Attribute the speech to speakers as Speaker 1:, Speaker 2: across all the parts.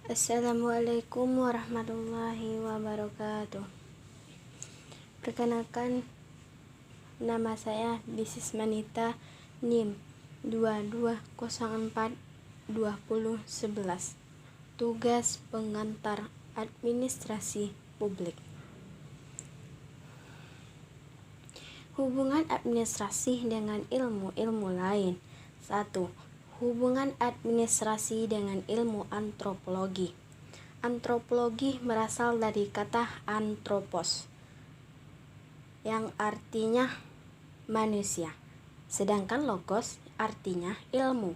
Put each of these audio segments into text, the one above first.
Speaker 1: Assalamualaikum warahmatullahi wabarakatuh. Perkenalkan, nama saya Bisis Manita, NIM 22042011. Tugas pengantar administrasi publik. Hubungan administrasi dengan ilmu-ilmu lain. 1. Hubungan administrasi dengan ilmu antropologi. Antropologi berasal dari kata anthropos, yang artinya manusia, sedangkan logos artinya ilmu.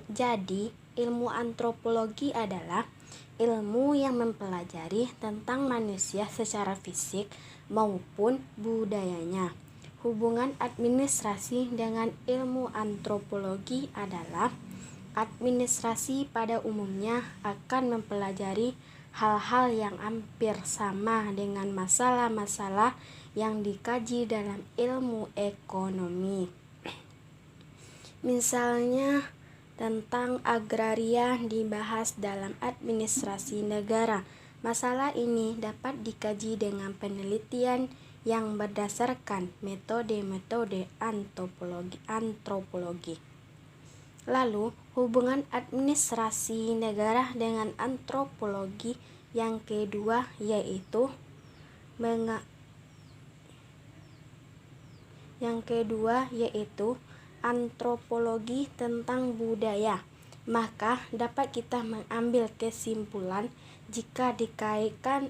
Speaker 1: Jadi, ilmu antropologi adalah ilmu yang mempelajari tentang manusia secara fisik maupun budayanya. Hubungan administrasi dengan ilmu antropologi adalah administrasi pada umumnya akan mempelajari hal-hal yang hampir sama dengan masalah-masalah yang dikaji dalam ilmu ekonomi. Misalnya, tentang agraria dibahas dalam administrasi negara. Masalah ini dapat dikaji dengan penelitian yang berdasarkan metode-metode antropologi. Lalu, hubungan administrasi negara dengan antropologi yang kedua yaitu antropologi tentang budaya. Maka dapat kita mengambil kesimpulan jika dikaitkan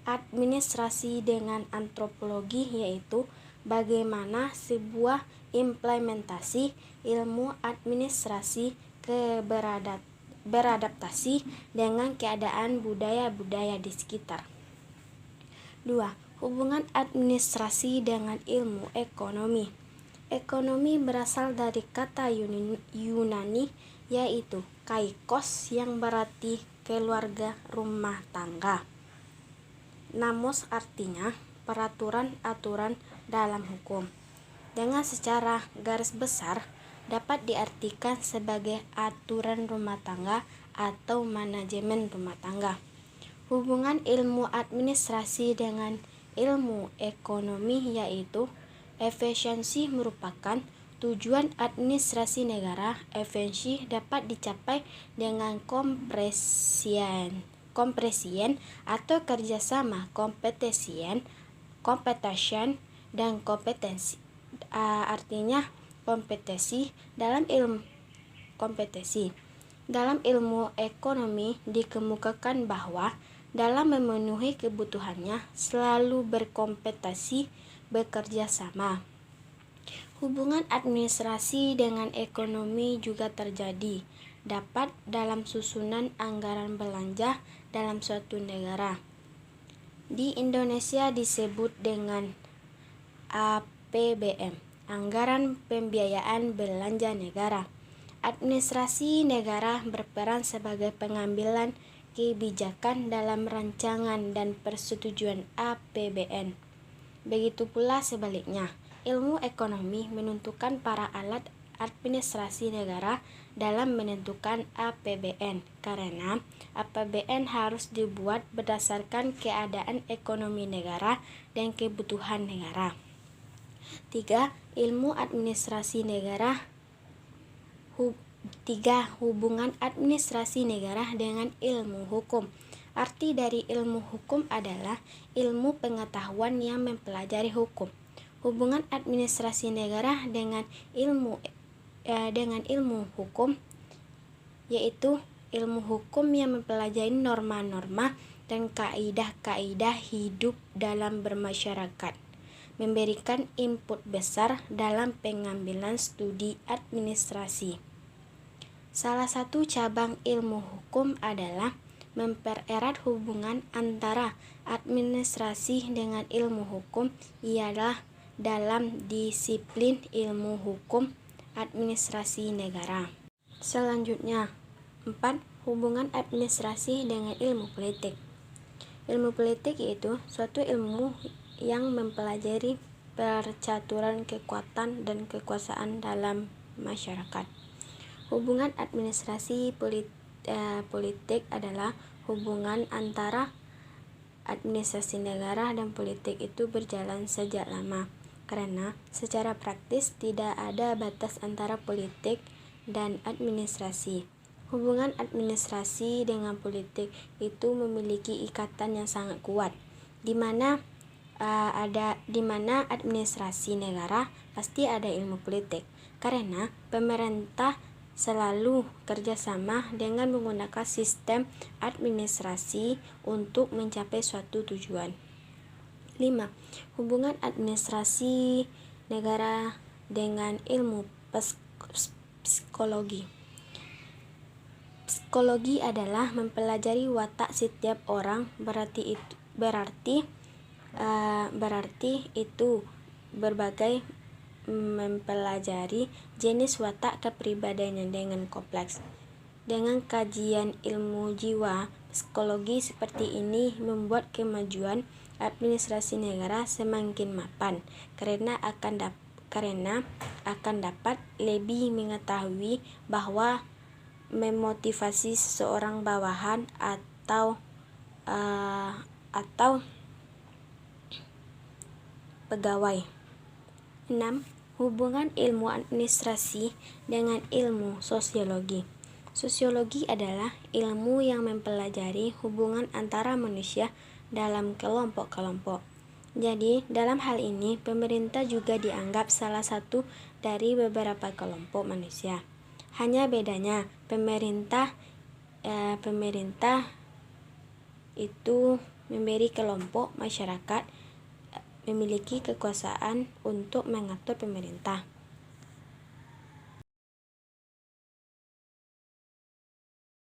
Speaker 1: administrasi dengan antropologi, yaitu bagaimana sebuah implementasi ilmu administrasi beradaptasi dengan keadaan budaya-budaya di sekitar. 2. Hubungan administrasi dengan ilmu ekonomi. Ekonomi berasal dari kata Yunani yaitu kaikos, yang berarti keluarga rumah tangga. Namos artinya peraturan-aturan dalam hukum. Dengan secara garis besar dapat diartikan sebagai aturan rumah tangga atau manajemen rumah tangga. Hubungan ilmu administrasi dengan ilmu ekonomi yaitu efisiensi merupakan tujuan administrasi negara. Efisiensi dapat dicapai dengan kompresien atau kerjasama competition dan kompetensi. Artinya kompetisi dalam ilmu ekonomi dikemukakan bahwa dalam memenuhi kebutuhannya selalu berkompetisi, bekerja sama. Hubungan administrasi dengan ekonomi juga terjadi dapat dalam susunan anggaran belanja dalam suatu negara. Di Indonesia disebut dengan APBN, Anggaran Pembiayaan Belanja Negara. Administrasi negara berperan sebagai pengambilan kebijakan dalam rancangan dan persetujuan APBN. Begitu pula sebaliknya, ilmu ekonomi menentukan para alat administrasi negara dalam menentukan APBN, karena APBN harus dibuat berdasarkan keadaan ekonomi negara dan kebutuhan negara. 3. Ilmu administrasi negara. 3. Hubungan administrasi negara dengan ilmu hukum. Arti dari ilmu hukum adalah ilmu pengetahuan yang mempelajari hukum. Hubungan administrasi negara dengan ilmu hukum yaitu ilmu hukum yang mempelajari norma-norma dan kaidah-kaidah hidup dalam bermasyarakat, memberikan input besar dalam pengambilan studi administrasi. Salah satu cabang ilmu hukum adalah mempererat hubungan antara administrasi dengan ilmu hukum, ialah dalam disiplin ilmu hukum administrasi negara. Selanjutnya, 4. Hubungan administrasi dengan ilmu politik. Ilmu politik yaitu suatu ilmu yang mempelajari percaturan kekuatan dan kekuasaan dalam masyarakat. Hubungan administrasi politik adalah hubungan antara administrasi negara dan politik itu berjalan sejak lama, karena secara praktis tidak ada batas antara politik dan administrasi. Hubungan administrasi dengan politik itu memiliki ikatan yang sangat kuat, di mana administrasi negara pasti ada ilmu politik, karena pemerintah selalu kerjasama dengan menggunakan sistem administrasi untuk mencapai suatu tujuan. 5. Hubungan administrasi negara dengan ilmu psikologi. Psikologi adalah mempelajari watak setiap orang, berarti itu berbagai mempelajari jenis watak kepribadian dengan kompleks. Dengan kajian ilmu jiwa, psikologi seperti ini membuat kemajuan administrasi negara semakin mapan, karena akan dapat lebih mengetahui bahwa memotivasi seseorang bawahan atau pegawai. 6. Hubungan ilmu administrasi dengan ilmu sosiologi. Sosiologi adalah ilmu yang mempelajari hubungan antara manusia dalam kelompok-kelompok. Jadi, dalam hal ini, pemerintah juga dianggap salah satu dari beberapa kelompok manusia. Hanya bedanya, pemerintah itu memberi kelompok masyarakat memiliki kekuasaan untuk mengatur pemerintah.